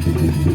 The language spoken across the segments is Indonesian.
Yeah.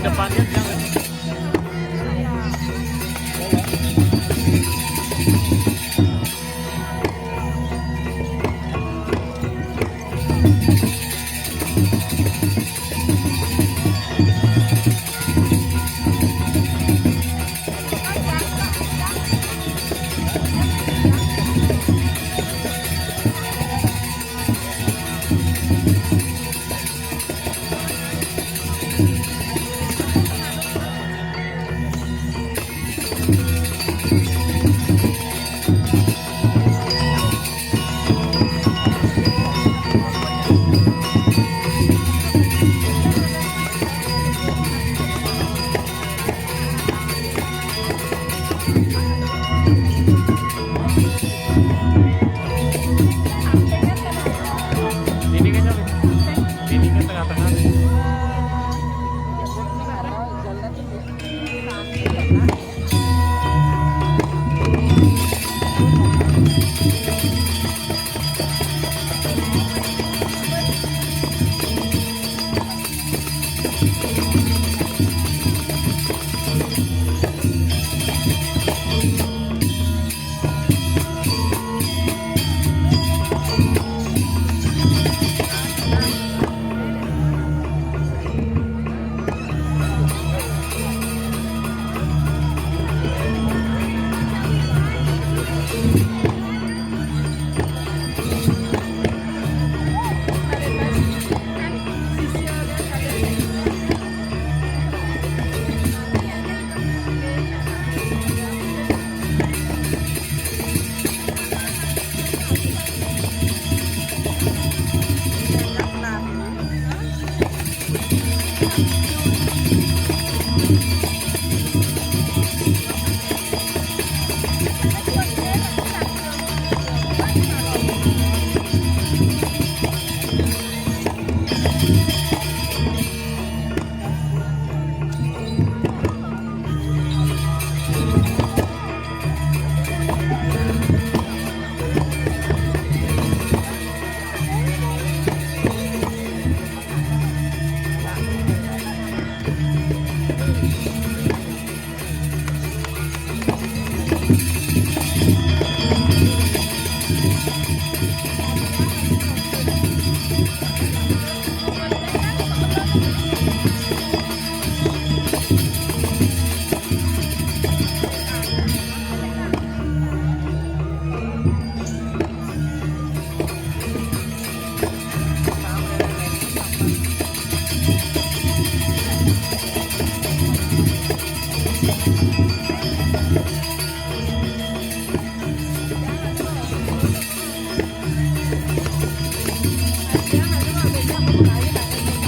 Depannya jangan. Ini kan Jangan cuma beda mau lain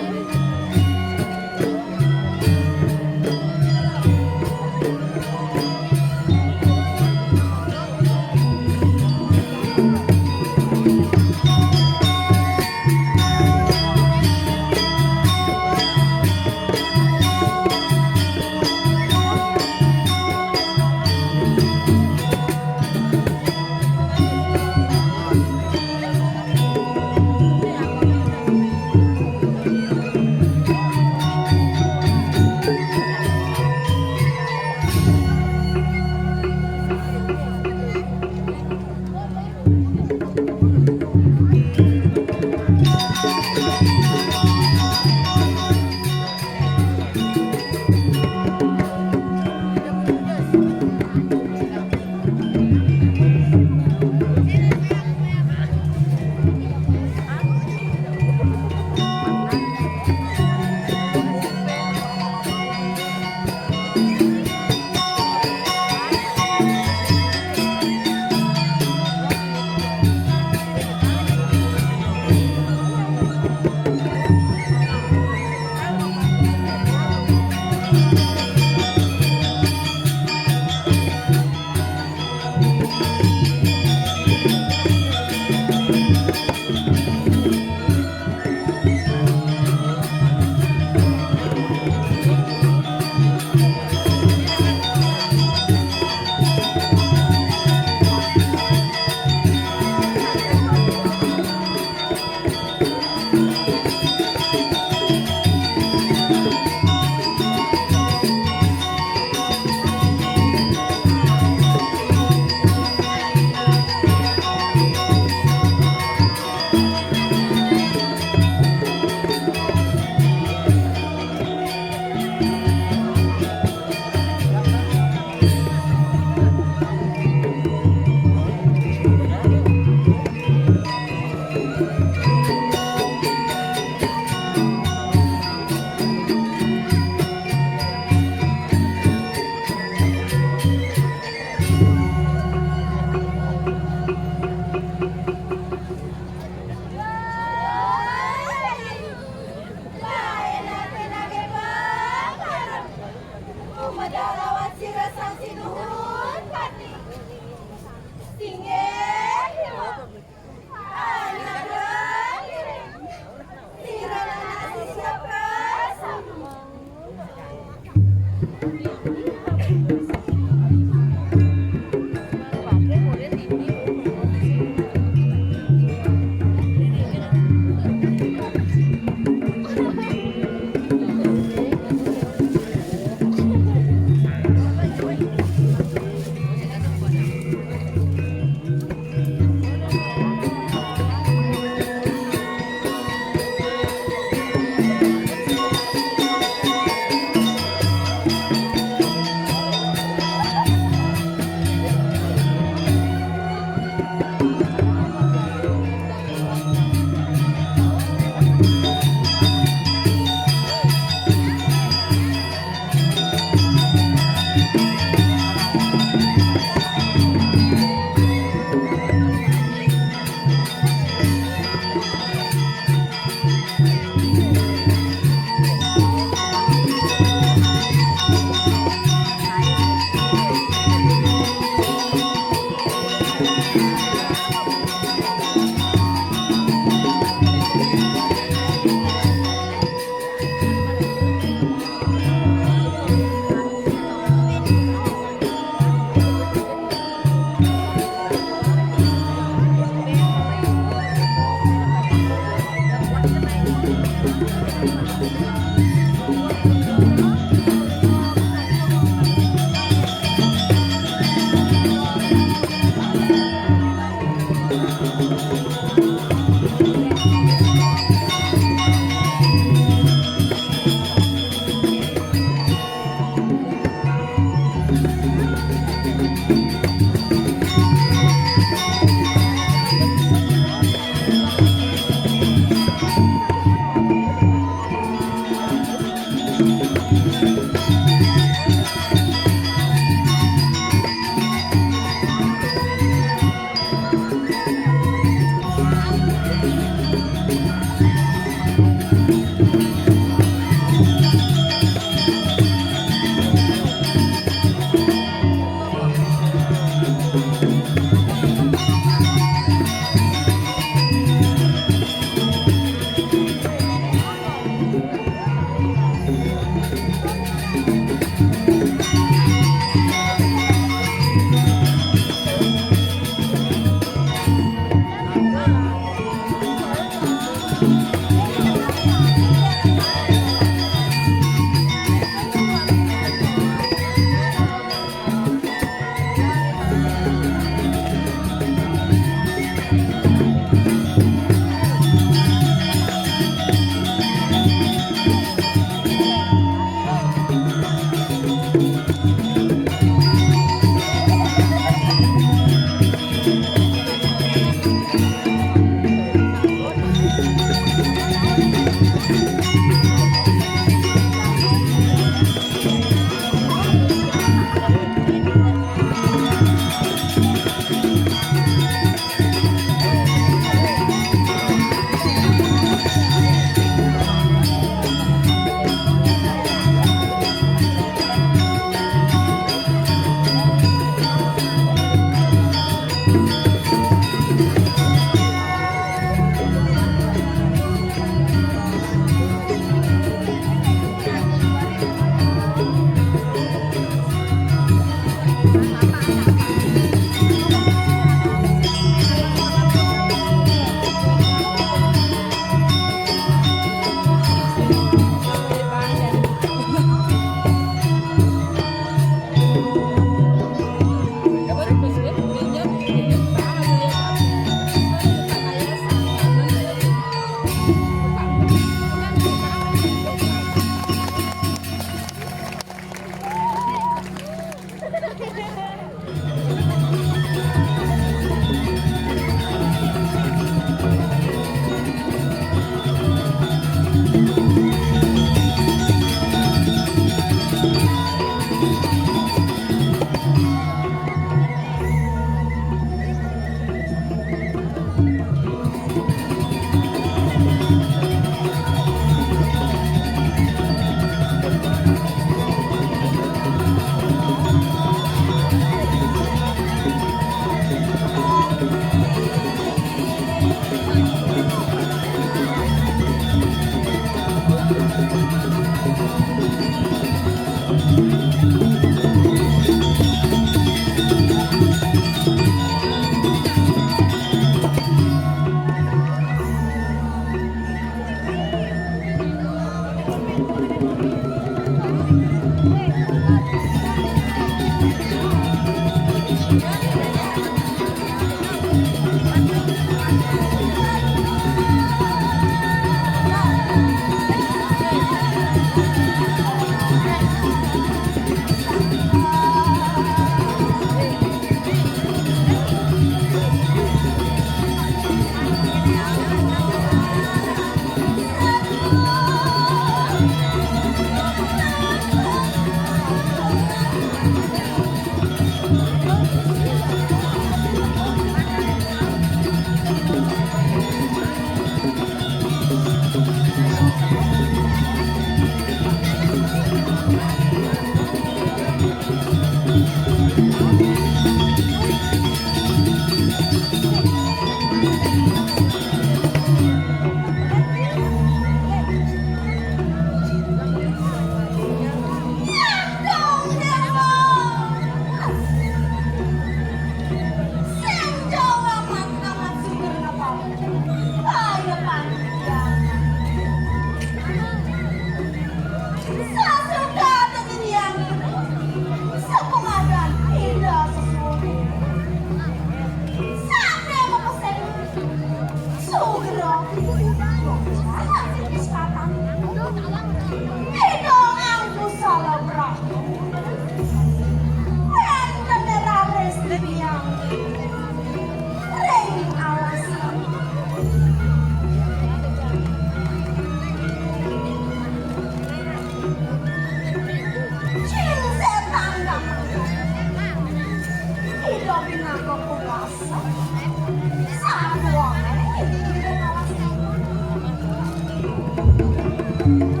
Yes,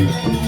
Thank you.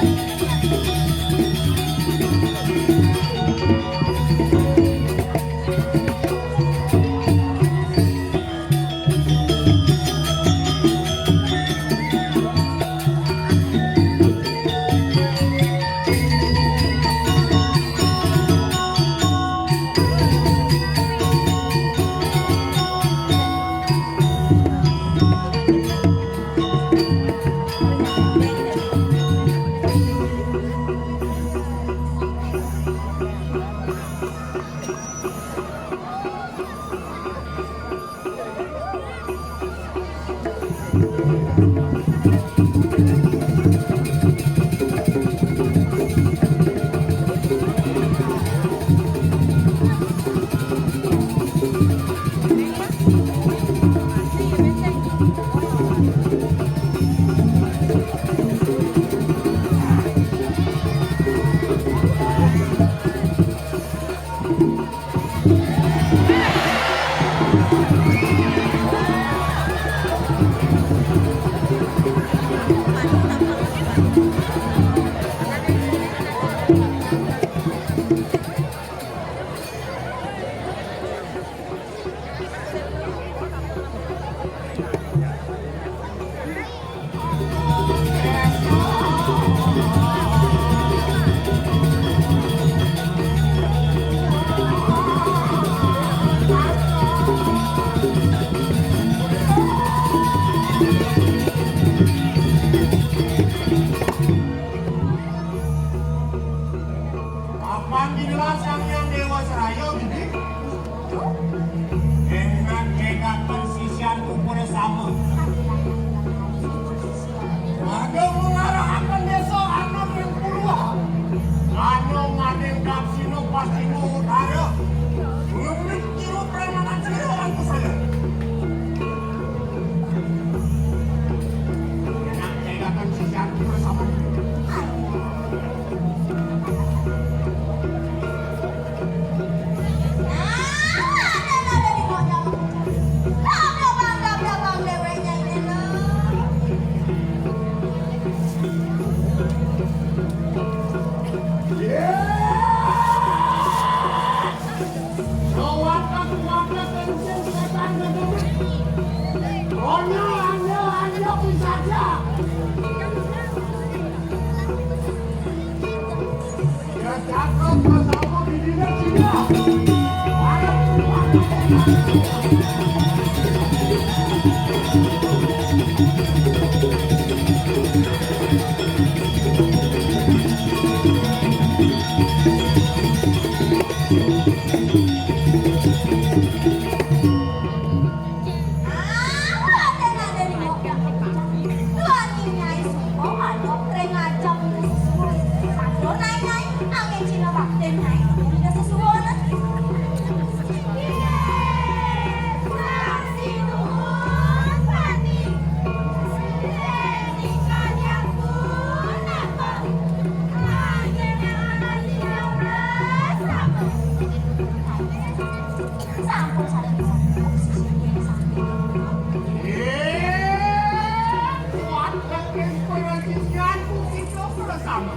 เ sama.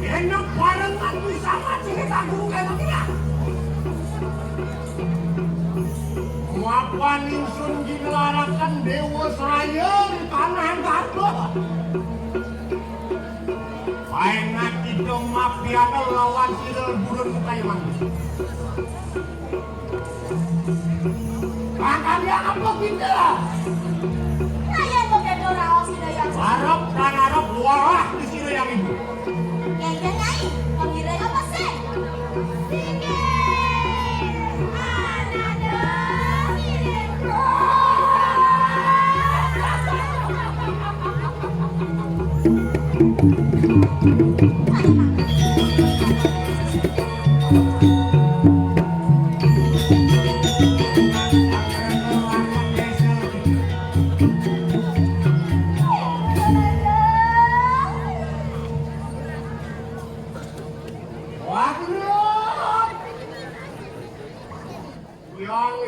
Enak barengan bisa cerita guru kayak gini. Mapan insun digelarakan Dewa Seraya di tanah yang gaduh. Paingat itu mafia lawan sidel burun kayak manis. Kakak dia apa kita? Kaya mo kaya dorao sila yang Harap dan harap walah di sini yang ibu. yang ganay, pangiray apa se? Sige! Anada! Mireko!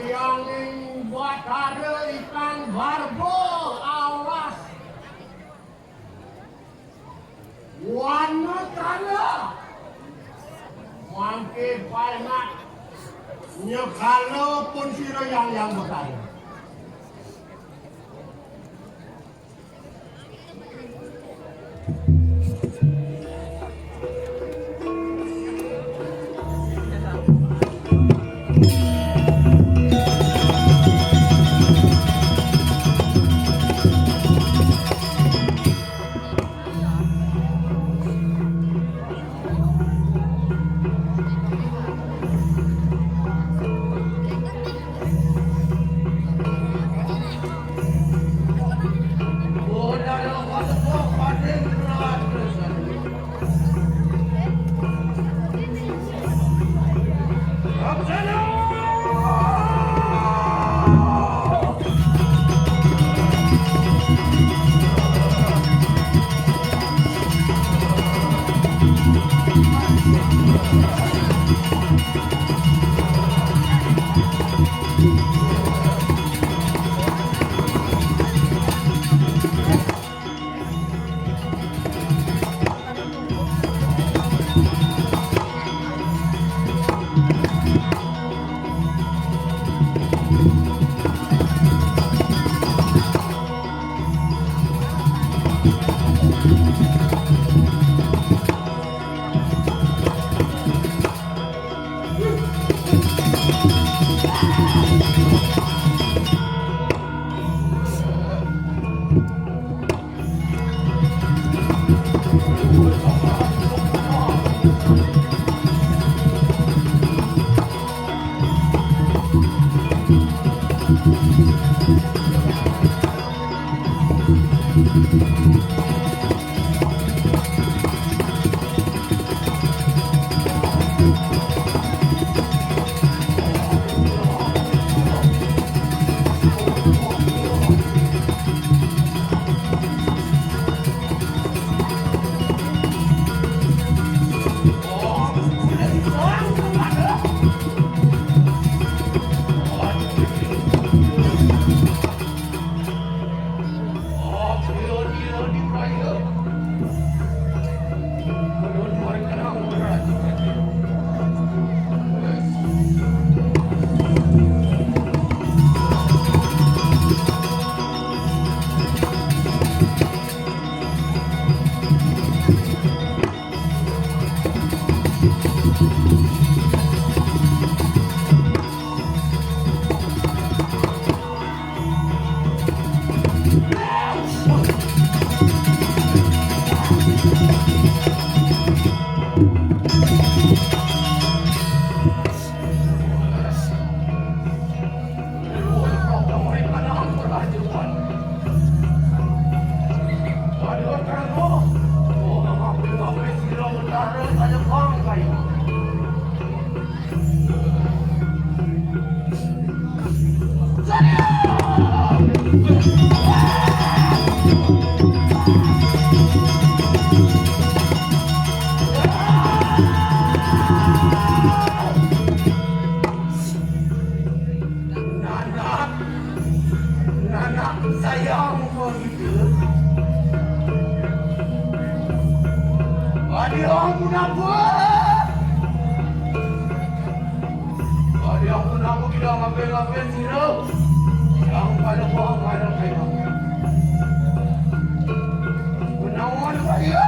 Yang buat ada ikan barbo awas warna tanda mangke paingat nyekalo pun siro yang berkaya. Ayo ampun apa? Ayo ampun apa kita ngapain sih lo? Yang pada buang pada kayak menawan saya.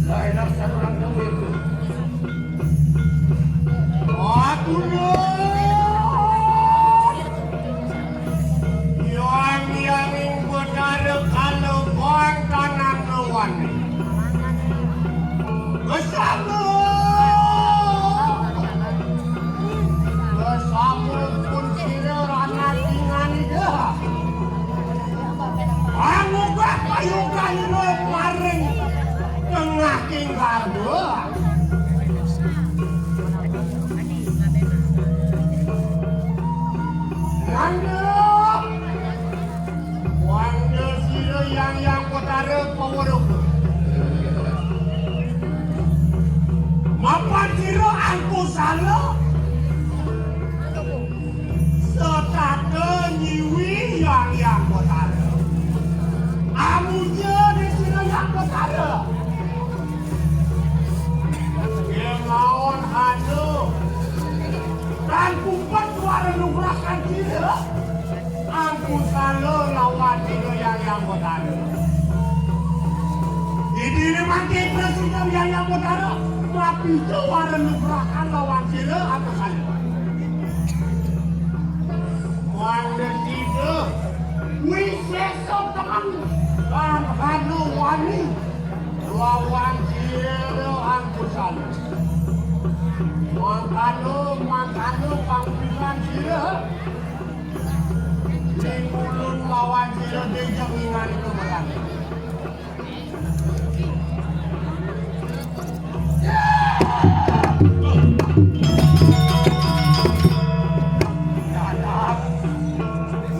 Saya nak seorang demi itu. Aku yang benar kalau buang tanah lawan. Bersama pun sila anak tinggal dia. Kamu gak payukan lo maring tengah tinggal dia. Wanda sila yang kotara pawaruk. Mapa sila aku salah. Setata nyiwi yang kotara. Amunya di sila yang kotara. Kemaon hanu. Dan kumpat suara nubrakan sila. Aku salah lawan sila yang kotara. Ini mati presiden yang kotara. Tapi suara nubrakan lawan sila aku salah. Wanda sila. Wisesa teman. Dan hanu wani. Lawan sila aku salah. Makanya panggilan sila. Di mulut lawan sila di jaminan itu berani.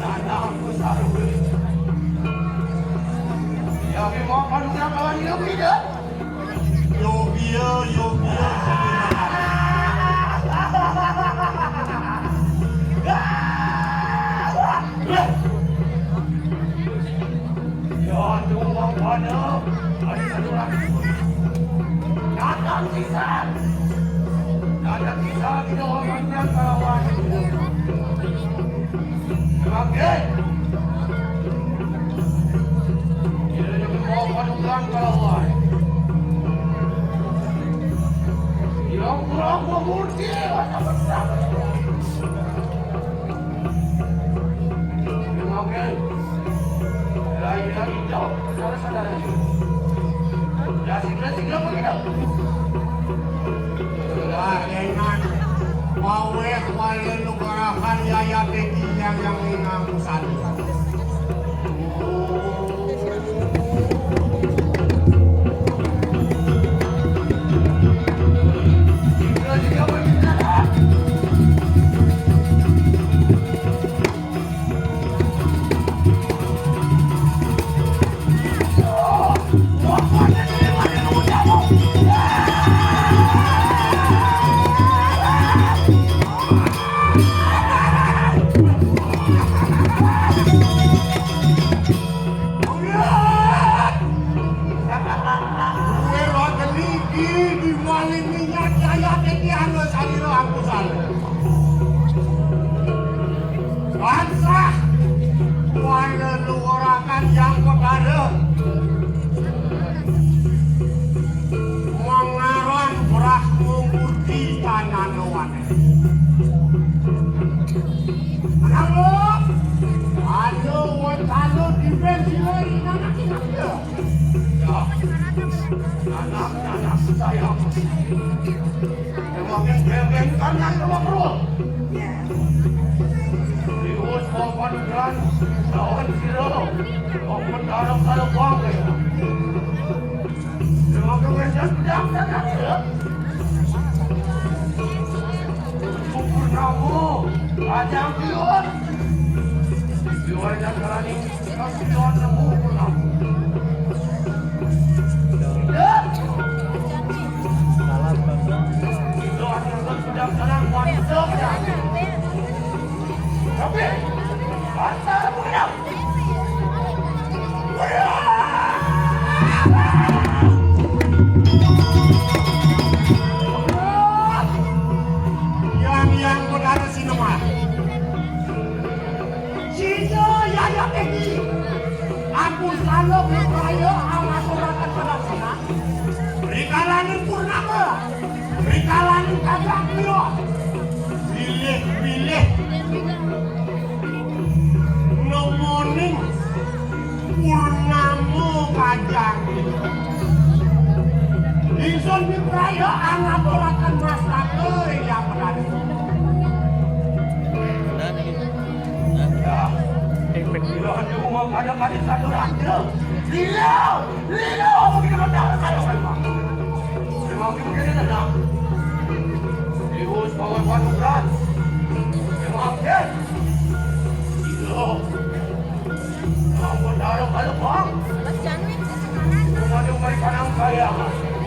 Nanap besar. Ya, mau panggil kawan ini tidak? Yogia. Ya, tuang pada ada satu lagi. Datang kisah kita orangnya kawan. Oke. Kita juga mau padukan kawan. Yang kurang memurti macam besar. Oke. Lagi jauh, saudara-saudara. Ya, segera begitu. Dengan waweh wale nukarahan yaya beki yang inang sani. Segera begitu. Bangsa warga luarakan yang kepada mengaran berah mengurti tanah lawan. Menanggap ada watalo di bensin anak-anak dia. Ya, anak-anak saya. Memangnya bebek kanan sama perut. Dius mau padukan lawan sila. Mau mendalam-dalam buang ya. Memangnya bebek pedang dan dia. Syukur kamu. Ajang Dius. Dius dan Karani. Kasih Tuhan nemu pulang. Itu adalah pedang-pedang wanita. Tapi, asal punya. Yang saudara sinema. Sino yaya Peggy. Aku selalu beraya amasurakan pada sana. Rikalani Purnama. Rikalani Kajang Piro. Pilih. Nomoning Purnamo Kajang Piro. Ingsun dipraya amasurakan masalah yang berada. Bila hanya rumah pada satu raja. Lilo, apa kita bertahan kalau memang? Memang kita kena nak. Terus bawa batu berat. Memang ya. Lilo, apa taruh kalau bang? Rumah dia mari kanang kaya.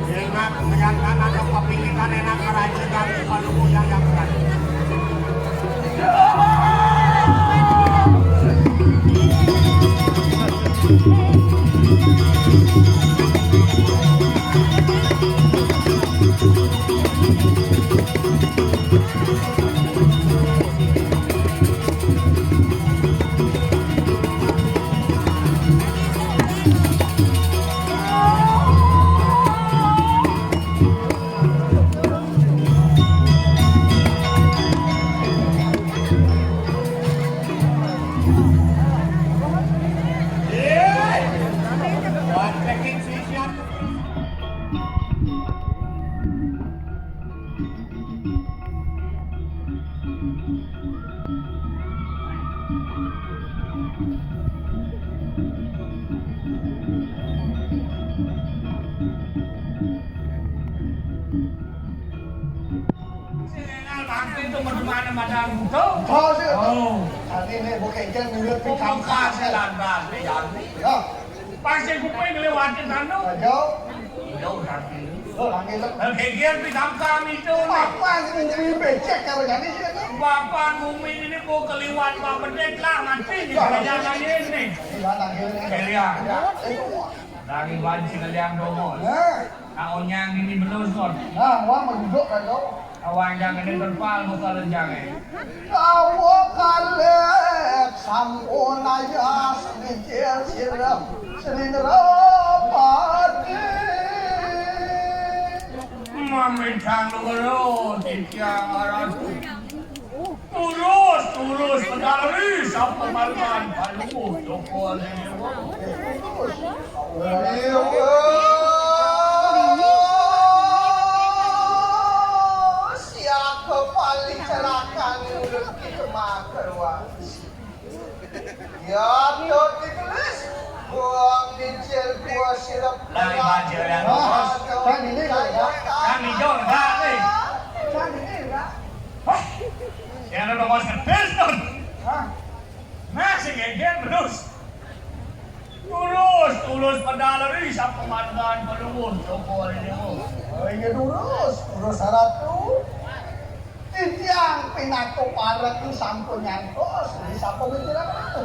Ingat menyatakan ada kepinginan enak kerajaan kalau yang berada. Ini bukan kan mulut pinggang kasih lantas ya. Pasien kuping lewatin anu. Jauh. Jauh kaki. Oh, lagi lah. Bagian bidang kami itu nih. Bapak ini jadi becek kalau jadi sih. Bapak bumi ini mau keliwat Pak Pendek lah nanti nih kalian ini. Kalian. Dari banci kalian dongol. Kau yang ini belusur. Nah, wah mau duduk kan kau. Awang jangan ini terpal muka lenjang. Kau kalek sampun aja sedikit siram sering rapati. Mami canggul lo tiang arah turus pedali sampai malam palu toko ini. Siapa paling celakan kita makan wah. Ya, tuh ditulis. Buang dincir gua sirup. Dari banjir yang bos. Kan ini kan ya. Kami jauh enggak nih. Kan ini enggak. Yang ada bos kertas tuh. Hah? Masih gegen terus. Tulus pedalari sampai mandan pelungun toko ini. Oh, ini urus satu. Tiang pinato para tu sampun nyangkos, di sampun itu apa?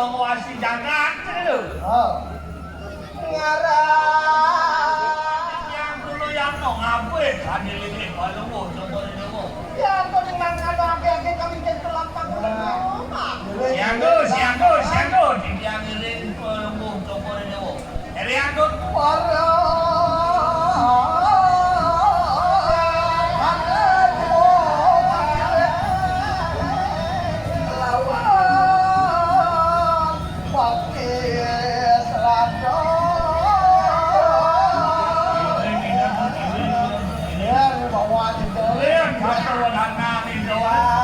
Wasi jangan tu. Ngarang. Yang dulu yang no ngapain? Kami ini kalau mau coba ini mau. Ya, kau dengan ada agak kami jadi terlampang. Yang ini kalau mau coba ini mau. Jadi yang tu. Lihat, kata orang ni doa.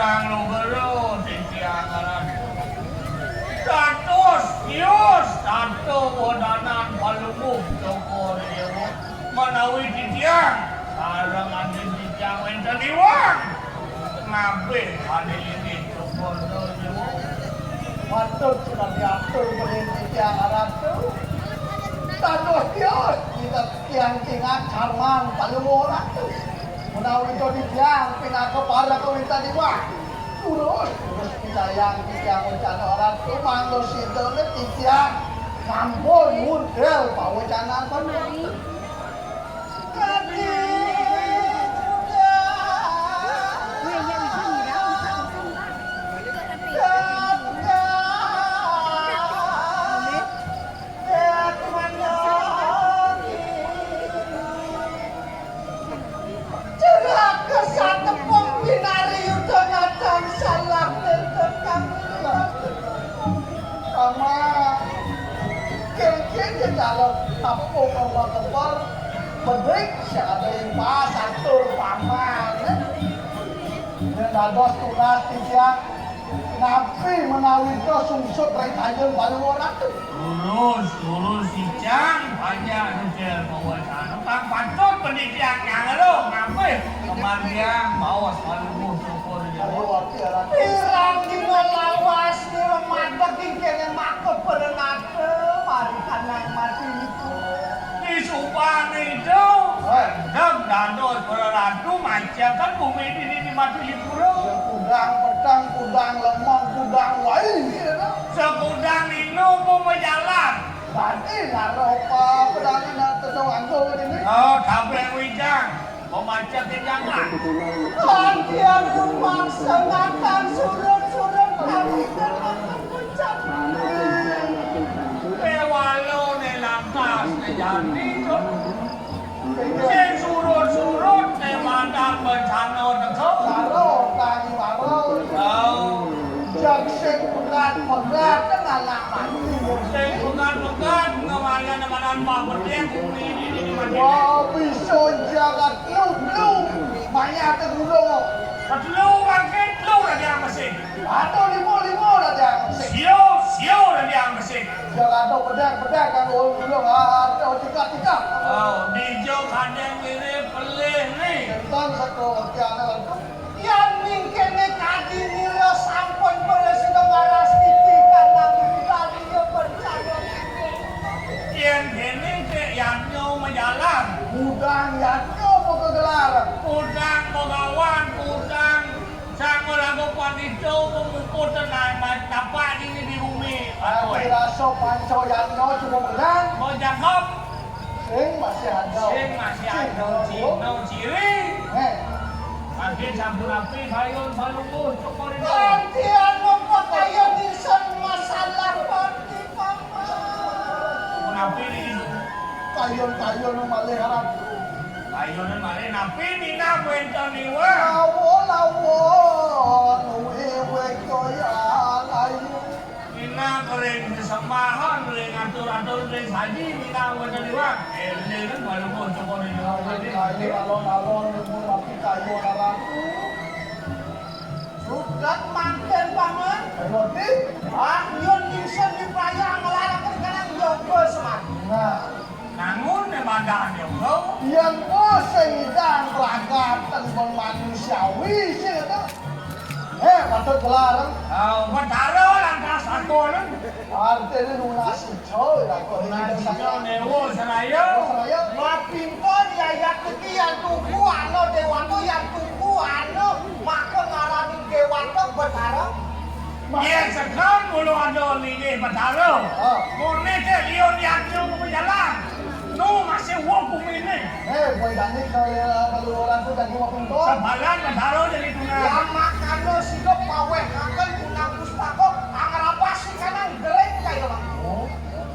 Tiang lo bero, tiang aran. Status, kios, satu bodanan palumuk joko dewa. Menawi tiang, sarang anjing tiang enten iwang. Ngabe ane ini joko dewa. Patut sudah diatur berhenti tiang Arab tu. Taduh kios kita tiang kingat karman palu orang tu. Menawi jadi tiang pindah ke para kawinta diwa. Terus sayang tiang ucan orang tu manglo situ le tiang kampung model pawacanan palu. Kalau kampung orang kebal bedrik siapa yang pas atur paman dan dados tugas tiang nabi menawi ke sungsut rai tajam baru orang tu Lurus si Cang banyak nucil pawacana. Kang patut pendidikan yang lo ngapain? Kemudian bawa selalu syukur dia. Pirang dina lawas ni remata kingkeng yang makut berenate mari kanang mati itu. Supang itu dan dandos beratu macam kan bumi ini mati libur. Kudang pedang, kudang lemong, kudang lain gitu. Sekudang itu mau berjalan. Berarti naruh apa pedangnya nak tedong anggur ini. Oh, tapi wijang mau macam jangan. Lantian rumah sengakan surut-surut kami termakan puncak. Walau ni lantas ni jadi tu. Si surut-surut ni mandang bencana dekau. Taruh kaki baru. Oh. Jaksik pegat dengan laman. Sing pegat-pegat ngawalnya namanan mak berdek ini mati. Wah, bisa jagat lu. Banyak tergulung. Ketelu bangkit lu dah dia mesin. Atau limo dah dia. Sio dah dia mesin. Jagat tu pedang kan gulung. Atau tiga. Oh, dijo kadang mirip pelih ni. Tentang satu kian tu. Yang mungkin kaki nilo sampun beresiko ngaras titi karena tadi dia percaya. Yang ini ke yang nyo menjalan. Udang yanyo mau kegelar. Udang pengawan, udang sang lagu panito memukul tenai tapak ini di bumi. Aku rasa panco yanyo cuma pedang. Mau jangkap, Sing masih ada. masih ada cino ciri. Akhir campur api, bayun, balungus, cokor itu. Gantian lupa kayo disan masalah pati papa. Napi ni, Kayon malih harap. bayun ni mari napi ni na kwento ni wa. Lawo, nuwe koya ayu. Ina kering semahan, kering atur kering saji, ina kwento ni wa. Ini kan balungus, cokor itu. Alon ibu rapi kayu harap. Sudah makin paman. Roti. Yun disan di praya ngelarang kadang jogo semakin. Nah, Nangun ni badan dia kau. yang bosan dan ragatan manusiawi sih itu. Patut gelar. Betara lantas satu ni. Artinya lunas coy, aku Nasi ini kau dewa seraya. Mapimpon ya yang keki yang tuku ano dewato yang tuku ano maka ngarani dewato betara. Dia sekarang mulu ada lini betara. Murni ke lion yang tu berjalan. Nu masih wakum ini. Boy Dani kalau orang tu tadi mau pintu. Sebalan betara jadi tuna. Yang makano sido paweh akan punang pustako angar apa sih kanang geleng kayo lang.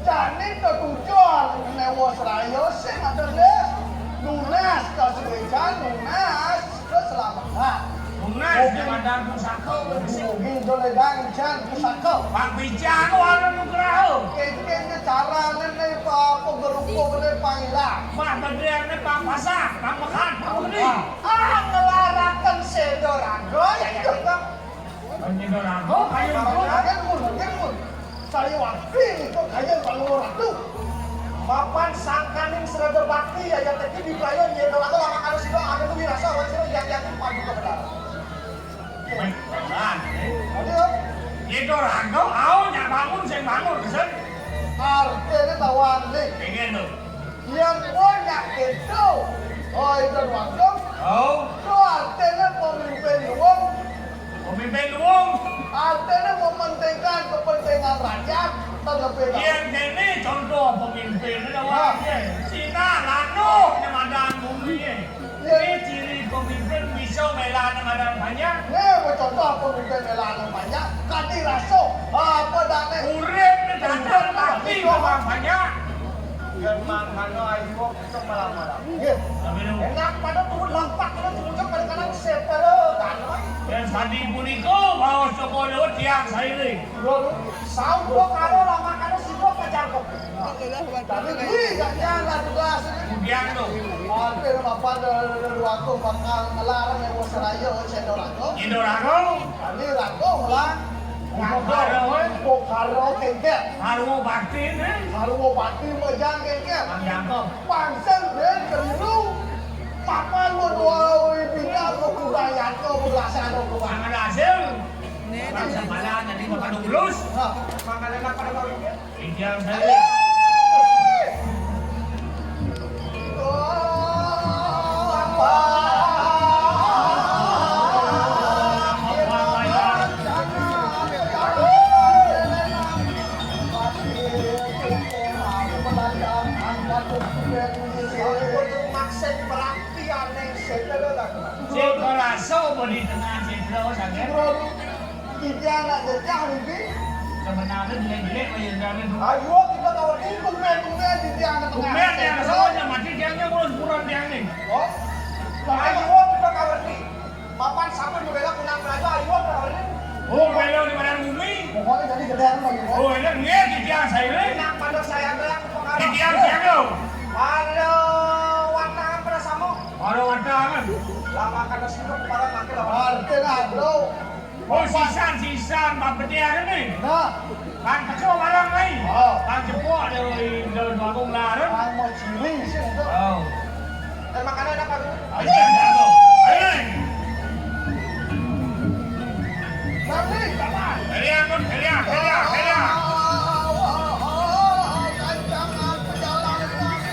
Jadi tujuan newo seraya sing ada deh. Lunas kau sebejan lunas ke selamat. Lunas di badan pusaka. Mungkin boleh gancan pusaka. Pak bicara orang nugraha. Kayaknya cara nenek apa gerupuk nenek panggilan. Pak bedeng ni pak pasak, pak makan, pak beli. Ngelarakan sedorago ya ya. Dorago kayo Ganun. Sariwati itu kayak kalau ratu. Mapan sangkaning serada bakti ya yang tadi di playon ya kalau lama kalau sih ada tuh dirasa wajar yang padu ke benar. Tadi om, Ye Dorago au nya bangun sing bangun kesen. artinya tawar nih. Pengen tuh. Yang banyak itu, oh itu waktu. Oh, Itu artinya pemimpin uang, pemimpin wong artinya mementingkan kepentingan rakyat terlebih dahulu. yang ini contoh pemimpin ada wae. Cina lanu namadan bumi. Ini ciri pemimpin bisa melan namadan banyak. Nih, contoh pemimpin melalui banyak, kadi raso, apa dane? Urip datang bakti orang banyak. German mana ayo kita malam-malam. Tapi lu Enak pada turun lampak kita turun ke kadang-kadang separa kan. yang tadi puniko bawa Joko tiang saya Dulu, Saudo karo lama karo sido kejangkep. tapi gue gak jangan tugas. kemudian tuh Artinya apa dari waktu bakal ngelarang yang mau seraya cendol aku. Indorago Kali rago lah. Bokaro kengket. haru bakti nih Haru mau bati mejang kengket. Jangkau Pangsen dan kerilu. Papa lu dua bina lu kudayat ke belasan lu kudayat. sangat hasil orang sempalan nanti makan lulus Makan enak pada baru ini. tiang saya Maksud perhatian yang setara lah. Joko raso bodi tengah jendro sangat Kita nak jejak ni. sebenarnya jelek-jelek aja jangan tuh Ayo kita tahu ini Tumben di tiang ke tengah. Kumen yang soalnya mati tiangnya bulan tiang nih Oh, ayo kita tahu ini. Mapan sampai membela kunang pelajar, ayo kita tahu ini. oh belo di mana bumi Pokoknya jadi gedean lagi. oh ini nggak di tiang saya nih Kunang pada saya ada yang di pengaruh. tiang lo Halo, warna pada sama. ada wantangan Lama kada sido para makin lama. Artinya bro. oh sisan bapak tiang nih Nah, kan kecil barang nih Oh. kan cepok dari bagong larang ang mau ciri sih itu. oh Dan makanan ada baru. ayo jago ayo Nanti kapan? Heliang heliang Kancangan perjalanan kami.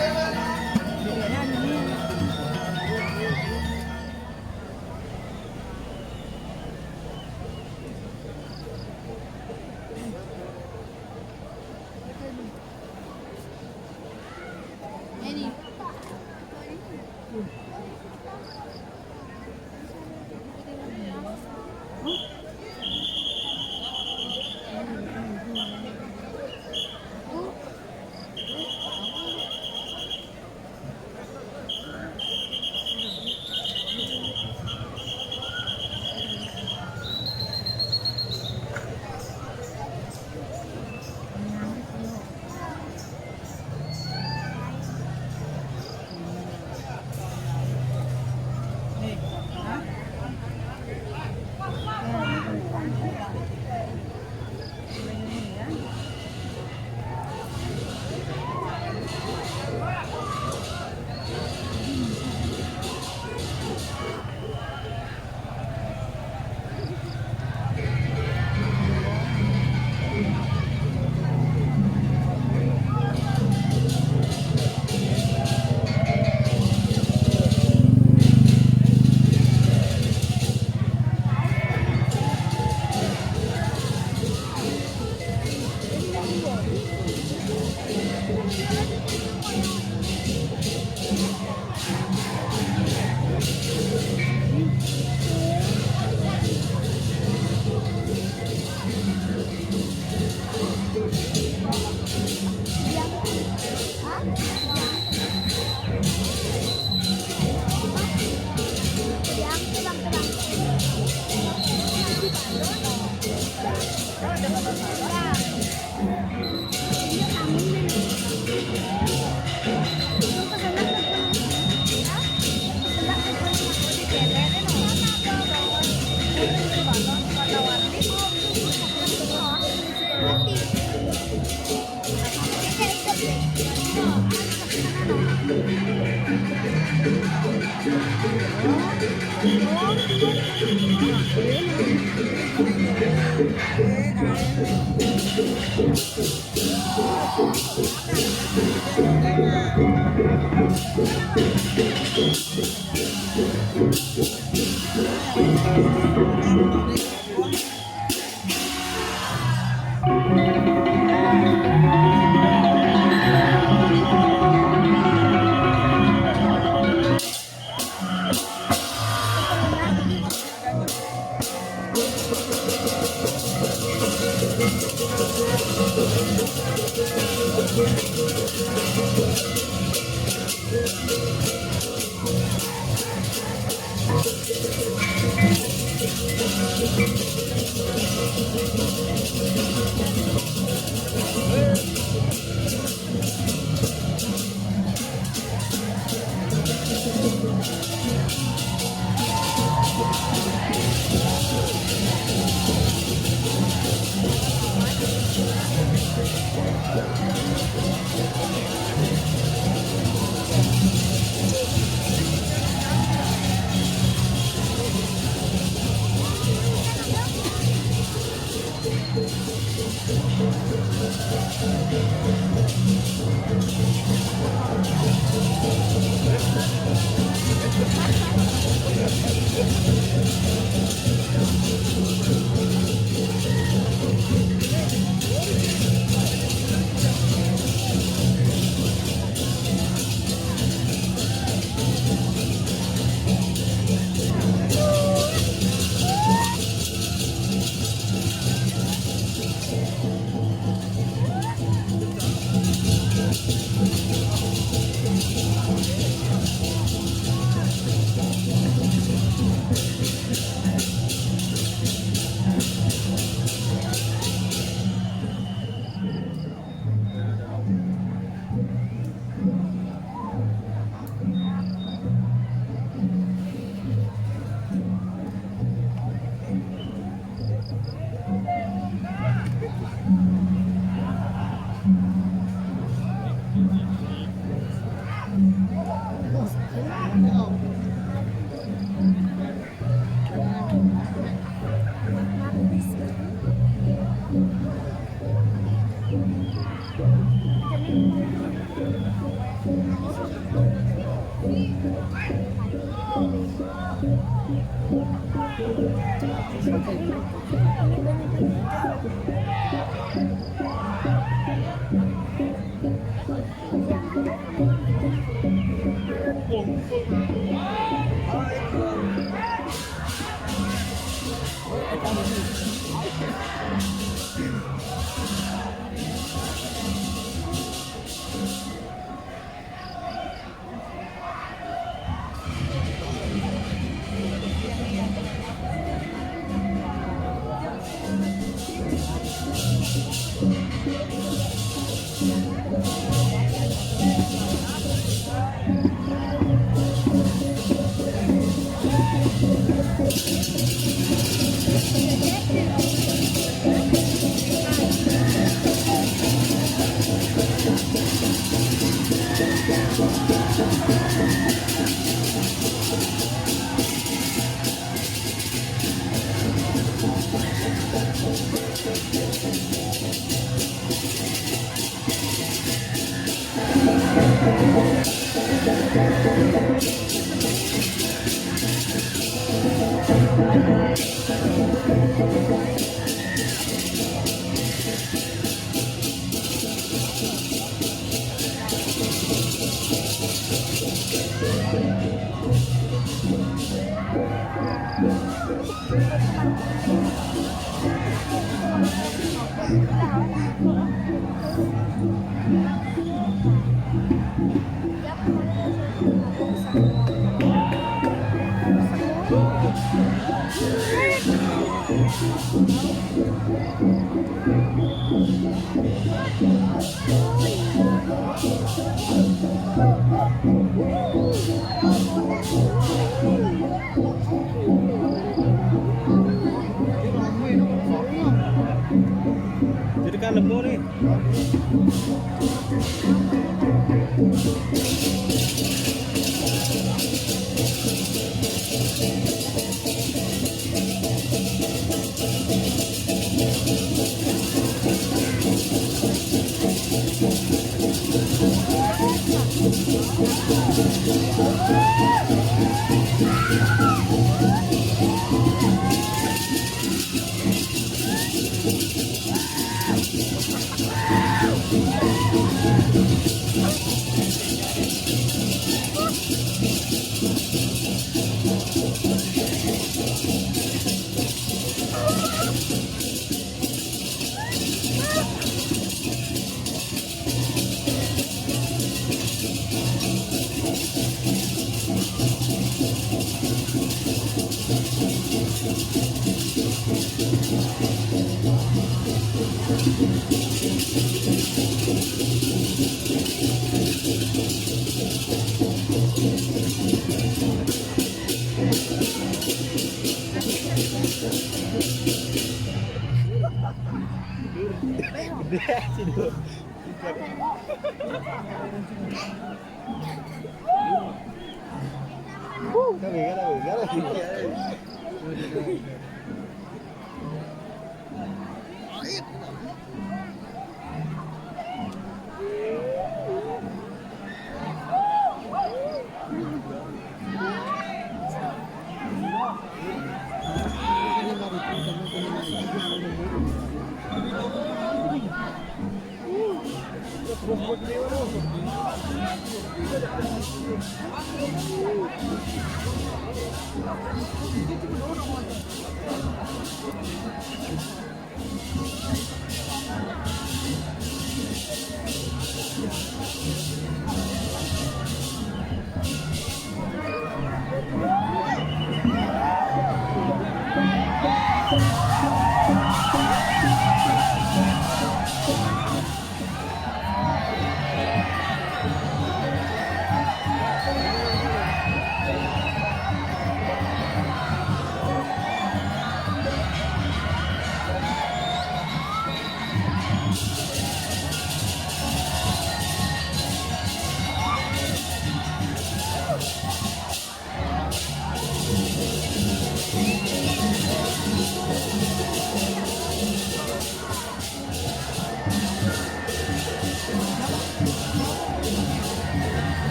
Jadi kan lembu nih.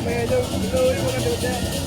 Mẹ đâu, đâu đi, con ăn được chưa?